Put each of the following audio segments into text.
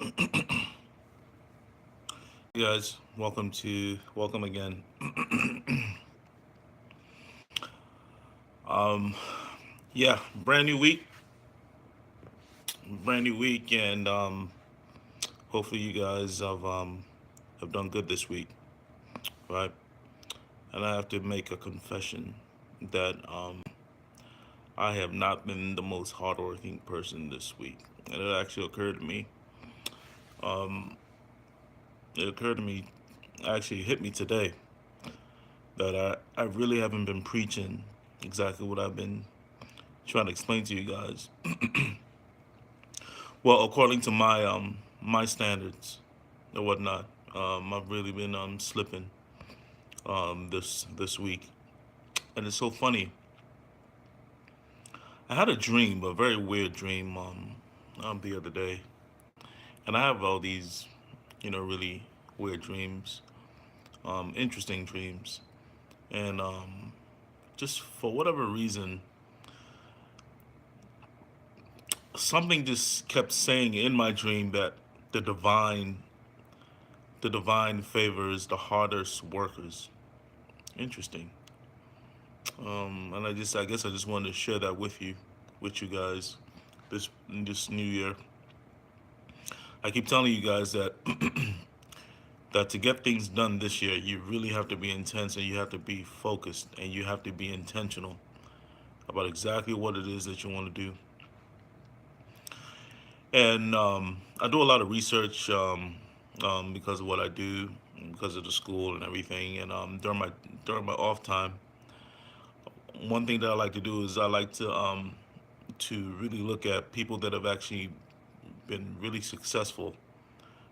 Hey guys, welcome again. um, yeah, brand new week, and hopefully you guys have done good this week, right? And I have to make a confession that I have not been the most hardworking person this week, and it actually occurred to me. Um, it occurred to me, actually hit me today that I really haven't been preaching exactly what I've been trying to explain to you guys. Well, according to my standards or whatnot, I've really been slipping this week, and it's so funny. I had a dream, a very weird dream, the other day, and I have all these, really weird dreams, interesting dreams, and just for whatever reason, something just kept saying in my dream that the divine, the divine favors the hardest workers. Interesting. And I guess I just wanted to share that with you guys, this new year. I keep telling you guys that that to get things done this year, you really have to be intense and you have to be focused and you have to be intentional about exactly what it is that you want to do. And I do a lot of research because of what I do, because of the school and everything. And during my off time, one thing that I like to do is I like to really look at people that have actually been really successful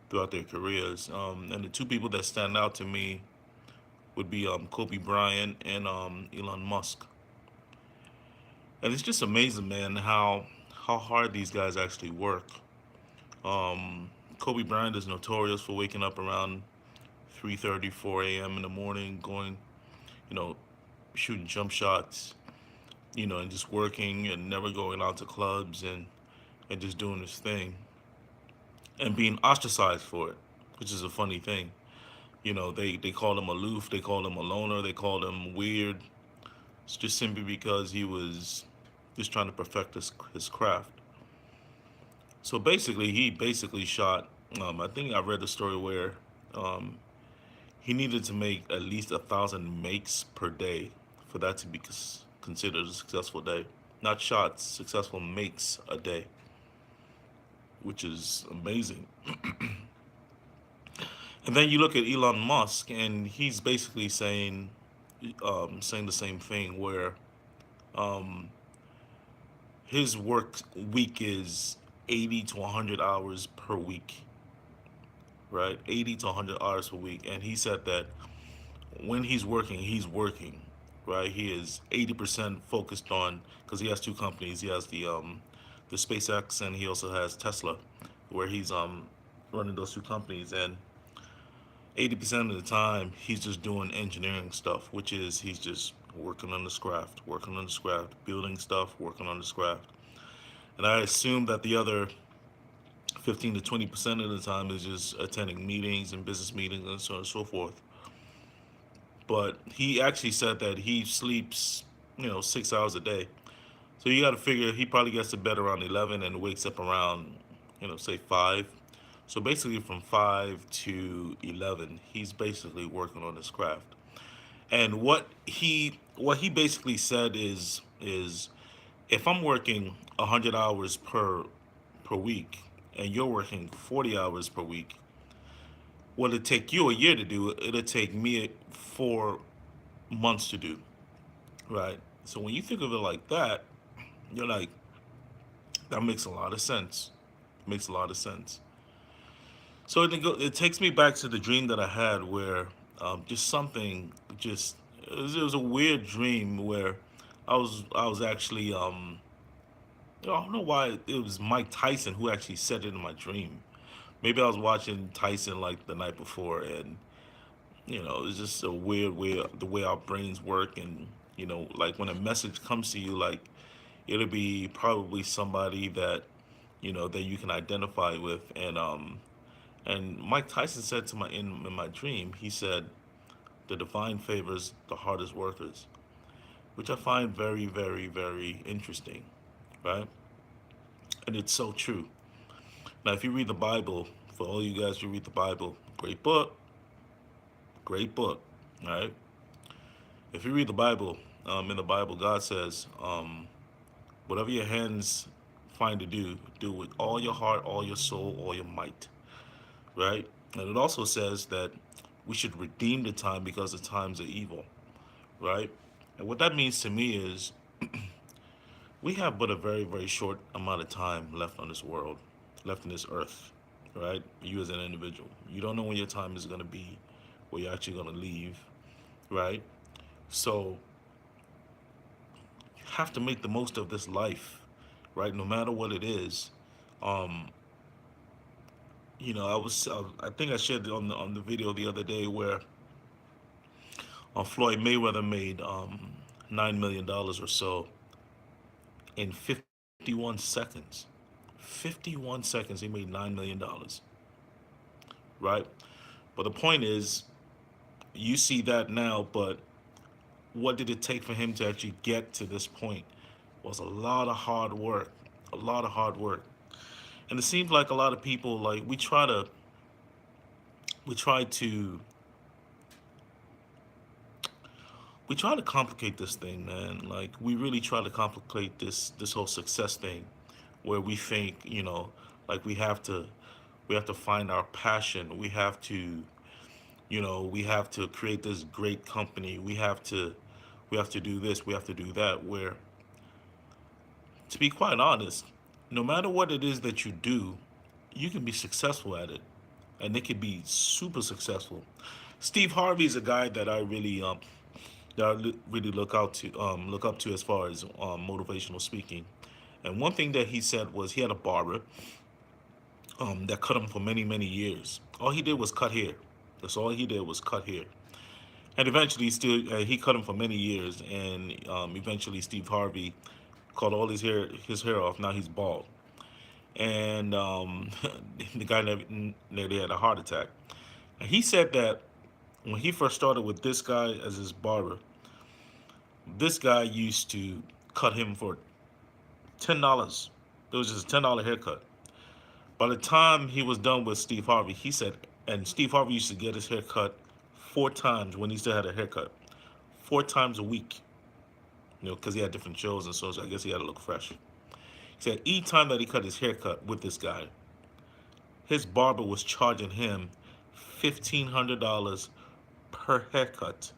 throughout their careers. And the two people that stand out to me would be Kobe Bryant and Elon Musk. And it's just amazing, man, how hard these guys actually work. Um, Kobe Bryant is notorious for waking up around 3:30, 4 a.m. in the morning, going, you know, shooting jump shots, and just working and never going out to clubs and just doing his thing and being ostracized for it, which is a funny thing. They called him aloof, they called him a loner, they called him weird. It's just simply because he was just trying to perfect his craft. So basically, he basically shot. I think I read the story where um, he needed to make at least 1,000 makes per day for that to be considered a successful day. Not shots, successful makes a day, which is amazing. And then you look at Elon Musk, and he's basically saying the same thing, where um, his work week is 80 to 100 hours per week, right? 80 to 100 hours per week, and he said that when he's working, right? He is 80% focused on, because he has two companies. He has the SpaceX, and he also has Tesla, where he's running those two companies. And 80% of the time he's just doing engineering stuff, which is he's just working on this craft, building stuff, working on this craft. And I assume that the other 15 to 20% of the time is just attending meetings and business meetings and so on and so forth. But he actually said that he sleeps, 6 hours a day. So you got to figure he probably gets to bed around 11 and wakes up around, say 5. So basically from 5 to 11, he's basically working on his craft. And what he basically said is if I'm working 100 hours per week and you're working 40 hours per week, what it take you a year to do, it'll take me 4 months to do, right? So when you think of it like that, you're like, that makes a lot of sense. Makes a lot of sense. So it takes me back to the dream that I had where just something just it was a weird dream where I was actually I don't know why it was Mike Tyson who actually said it in my dream. Maybe I was watching Tyson like the night before, and it's just a weird way the way our brains work. And like when a message comes to you, like it'll be probably somebody that that you can identify with. And Mike Tyson said to my in my dream, he said, "The divine favors the hardest workers," which I find very, very, very interesting, right? And it's so true. Now, if you read the Bible, for all you guys who read the Bible, great book, right? If you read the Bible, in the Bible, God says, whatever your hands find to do with all your heart, all your soul, all your might, right? And it also says that we should redeem the time because the times are evil, right? And what that means to me is we have but a very, very short amount of time left on this world, left in this earth, right? You as an individual, you don't know when your time is going to be, where you're actually going to leave, right? So you have to make the most of this life, right? No matter what it is. Um, I think I shared it on the video the other day where Floyd Mayweather made $9 million or so in 51 seconds. 51 seconds, he made $9 million, right? But the point is, you see that now, but what did it take for him to actually get to this point? Was a lot of hard work, a lot of hard work. And it seems like a lot of people, like, we try to we try to complicate this thing, man. Like, we really try to complicate this whole success thing, where we think, like, we have to find our passion. We have to create this great company. We have to do this. We have to do that. Where, to be quite honest, no matter what it is that you do, you can be successful at it, and it can be super successful. Steve Harvey is a guy that I really look up to as far as motivational speaking. And one thing that he said was he had a barber that cut him for many, many years. All he did was cut hair. That's all he did was cut hair. And eventually, he cut him for many years. And eventually, Steve Harvey cut all his hair off. Now he's bald. And the guy nearly had a heart attack. And he said that when he first started with this guy as his barber, this guy used to cut him for $10. It was just a $10 haircut. By the time he was done with Steve Harvey, he said, and Steve Harvey used to get his hair cut 4 times when he still had a haircut, 4 times a week, because he had different shows, and so I guess he had to look fresh. He said each time that he cut his haircut with this guy, his barber was charging him $1,500 per haircut.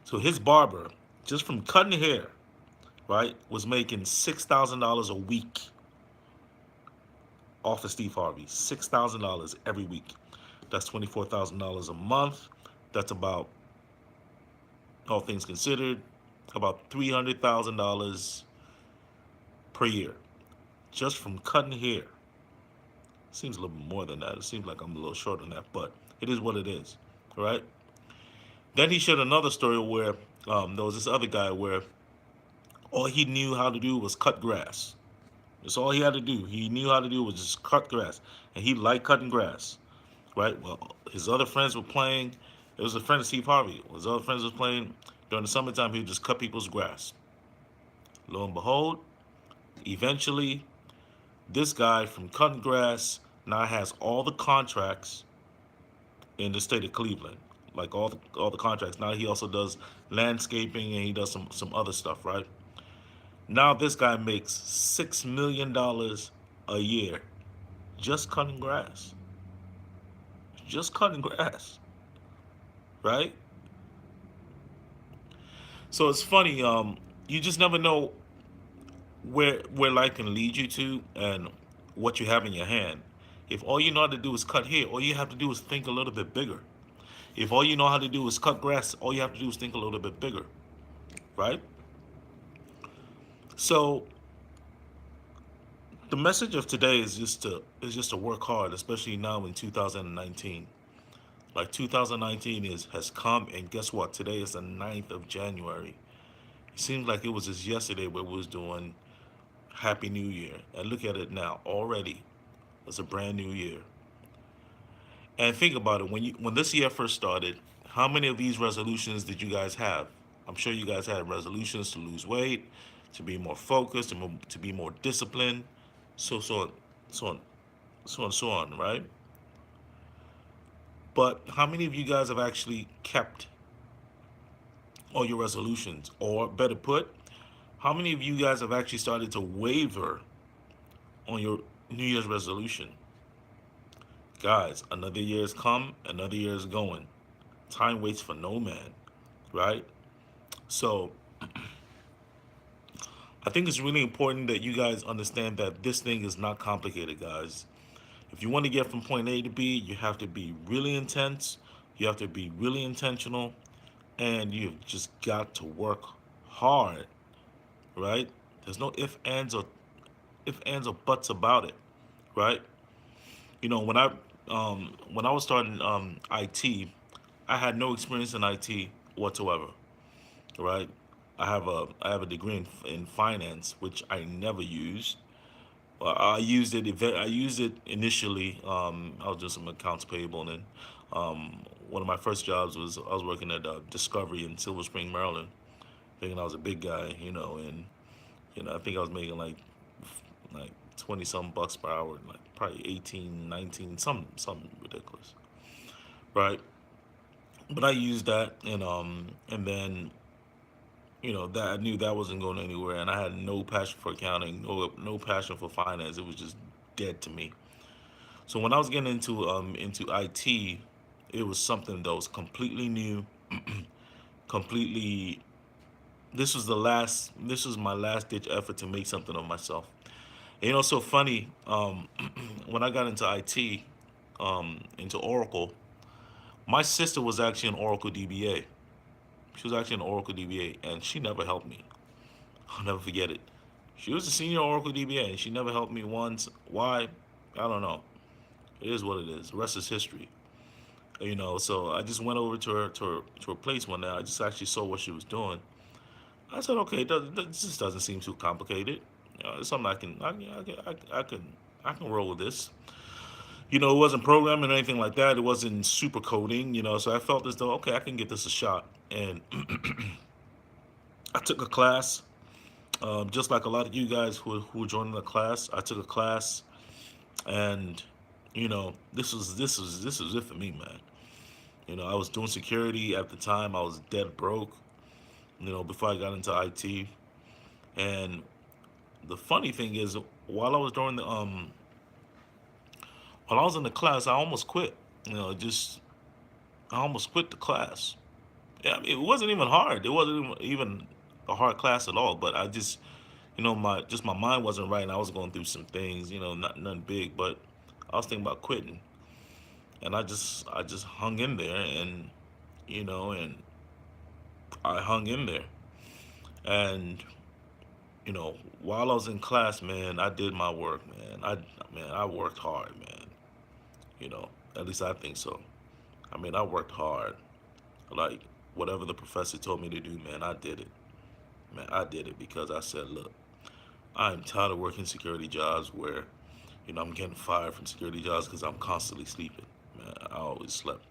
So his barber, just from cutting hair, right, was making $6,000 a week off of Steve Harvey. $6,000 every week. That's $24,000 a month. That's about, all things considered, about $300,000 per year, just from cutting hair. Seems a little bit more than that. It seems like I'm a little short on that, but it is what it is, right? Then he shared another story where there was this other guy where all he knew how to do was cut grass. That's all he had to do. He knew how to do was just cut grass, and he liked cutting grass, right? Well, his other friends were playing. It was a friend of Steve Harvey. His other friends was playing during the summertime. He would just cut people's grass. Lo and behold, eventually, this guy from cutting grass now has all the contracts in the state of Cleveland, like all the contracts. Now he also does landscaping and he does some other stuff, right? Now this guy makes $6 million a year just cutting grass. Just cutting grass, right? So it's funny. You just never know where life can lead you to and what you have in your hand. If all you know how to do is cut hair, all you have to do is think a little bit bigger. If all you know how to do is cut grass, all you have to do is think a little bit bigger, right? So the message of today is just to work hard, especially now in 2019. Like 2019 has come, and guess what? Today is the 9th of January. It seems like it was just yesterday where we was doing Happy New Year. And look at it now. Already, it's a brand new year. And think about it. When this year first started, how many of these resolutions did you guys have? I'm sure you guys had resolutions to lose weight, to be more focused, to be more disciplined, so on, so on, so on, right? But how many of you guys have actually kept all your resolutions? Or better put, how many of you guys have actually started to waver on your New Year's resolution? Guys, another year has come, another year is going. Time waits for no man, right? So I think it's really important that you guys understand that this thing is not complicated, guys. If you want to get from point A to B, you have to be really intense, you have to be really intentional, and you've just got to work hard, right? There's no if, ands, or buts about it, right? You know, when I was starting IT, I had no experience in IT whatsoever, right? I have a degree in finance, which I never used. Well, I used it initially. I was doing some accounts payable, and then one of my first jobs was I was working at Discovery in Silver Spring, Maryland, thinking I was a big guy, and I think I was making like 20 some bucks per hour, like probably 18, 19, something ridiculous, right? But I used that, and then that I knew that wasn't going anywhere, and I had no passion for accounting, no passion for finance. It was just dead to me. So when I was getting into IT, it was something that was completely new, completely. This was my last ditch effort to make something of myself. And so funny. When I got into IT, into Oracle, my sister was actually an Oracle DBA. She was actually an Oracle DBA, and she never helped me. I'll never forget it. She was a senior Oracle DBA, and she never helped me once. Why? I don't know. It is what it is. The rest is history. So I just went over to her place one day. I just actually saw what she was doing. I said, okay, this just doesn't seem too complicated. It's something I can roll with this. It wasn't programming or anything like that. It wasn't super coding. So I felt as though, okay, I can get this a shot. And I took a class, just like a lot of you guys who are joining the class. I took a class, and this was it for me, man. I was doing security at the time. I was dead broke. Before I got into IT, and the funny thing is, while I was during the while I was in the class, I almost quit. Just I almost quit the class. Yeah, I mean, it wasn't even hard. It wasn't even a hard class at all. But I just, my mind wasn't right, and I was going through some things. Not nothing big, but I was thinking about quitting, and I just hung in there, and I hung in there, and while I was in class, man, I did my work, man. I worked hard, man. At least I think so. I mean, I worked hard. Like, whatever the professor told me to do, man, I did it. Man, I did it because I said, look, I'm tired of working security jobs where, I'm getting fired from security jobs because I'm constantly sleeping. Man, I always slept.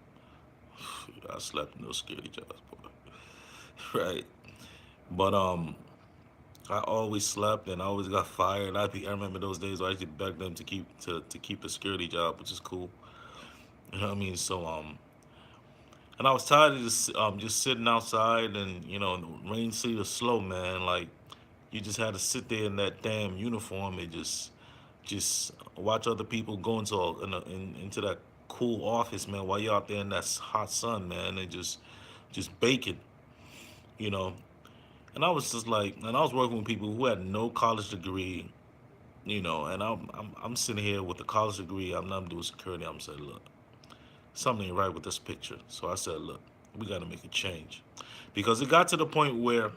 I slept in those security jobs, boy. Right? But I always slept and I always got fired. I remember those days where I used to beg them to keep the security job, which is cool. You know what I mean? So and I was tired of just sitting outside, and the rain sleet was slow, man. Like, you just had to sit there in that damn uniform and just watch other people go into that cool office, man, while you're out there in that hot sun, man, and just baking, you know. And I was just like, and I was working with people who had no college degree, and I'm sitting here with a college degree. I'm not doing security. I'm saying, look, something ain't right with this picture. So I said, look, we got to make a change, because it got to the point where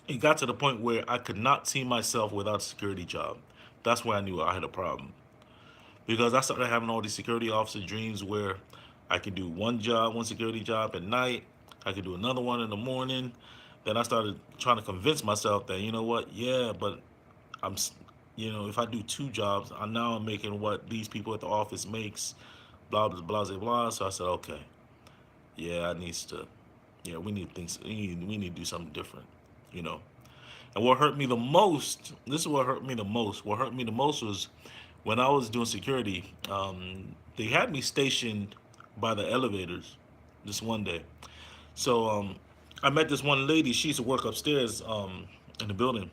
I could not see myself without a security job. That's where I knew I had a problem, because I started having all these security officer dreams where I could do one security job at night. I could do another one in the morning. Then I started trying to convince myself that, you know what, yeah, but I'm, if I do two jobs, I'm making what these people at the office makes, blah blah blah blah blah. So I said, okay, yeah, I needs to, yeah, we need things, we need to do something different, you know. And what hurt me the most, this is what hurt me the most. What hurt me the most was when I was doing security. They had me stationed by the elevators this one day. So I met this one lady. She used to work upstairs in the building,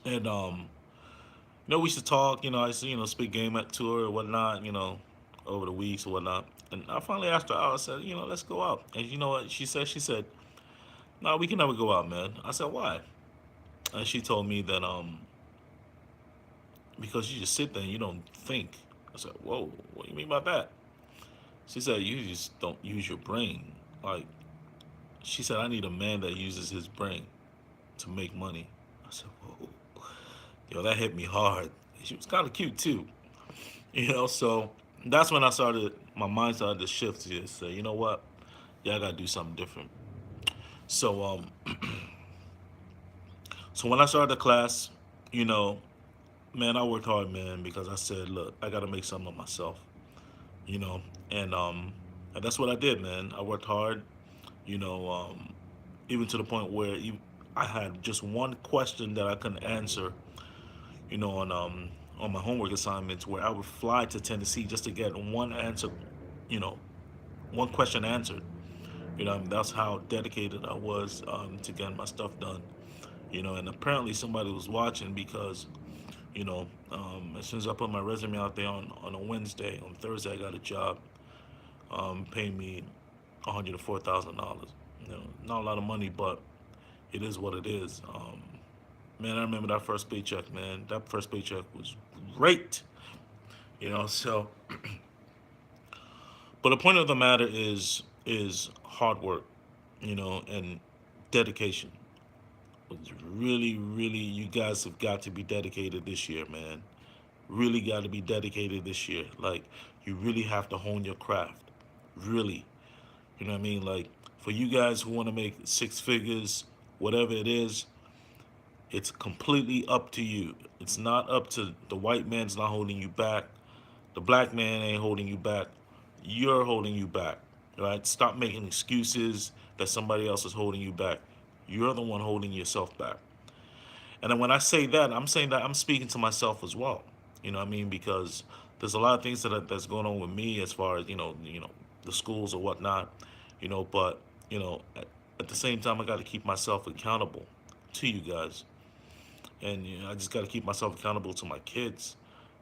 and we used to talk. I used to speak game to her or whatnot. Over the weeks or whatnot. And I finally asked her out. I said, let's go out. And you know what she said? She said, "No, we can never go out, man." I said, "Why?" And she told me that because you just sit there and you don't think. I said, "Whoa, what do you mean by that?" She said, "You just don't use your brain." Like, she said, "I need a man that uses his brain to make money." I said, "Whoa, yo, that hit me hard." She was kind of cute too, So that's when my mind started to shift to just say, you know what, yeah, I gotta do something different. So so when I started the class, you know, man, I worked hard, man, because I said, look, I gotta make something of myself, you know, and and that's what I did, man. I worked hard, you know, even to the point where I had just one question that I couldn't answer, on my homework assignments, where I would fly to Tennessee just to get one answer, you know, one question answered. That's how dedicated I was to getting my stuff done. And apparently somebody was watching because, as soon as I put my resume out there on a Wednesday, on Thursday I got a job paying me $104,000. Not a lot of money, but it is what it is. Man, I remember that first paycheck, man. That first paycheck was great. So but the point of the matter is hard work, and dedication. It's really, really, you guys have got to be dedicated this year, man. Really got to be dedicated this year. Like, you really have to hone your craft. Really. You know what I mean? Like, for you guys who want to make six figures, whatever it is, it's completely up to you. It's not up to the white man's not holding you back. The black man ain't holding you back. You're holding you back. Right? Stop making excuses that somebody else is holding you back. You're the one holding yourself back. And then when I say that, I'm saying that I'm speaking to myself as well. You know what I mean? Because there's a lot of things that's going on with me as far as, the schools or whatnot, but, at the same time, I got to keep myself accountable to you guys. And I just got to keep myself accountable to my kids.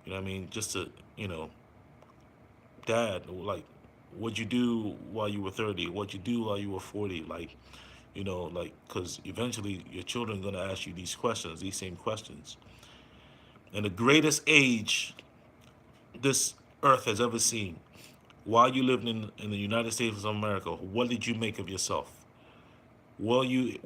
You know what I mean? Just to, Dad, like, what'd you do while you were 30? What'd you do while you were 40? Like, because eventually your children are going to ask you these questions, these same questions. And the greatest age this earth has ever seen, while you lived in the United States of America, what did you make of yourself? Were you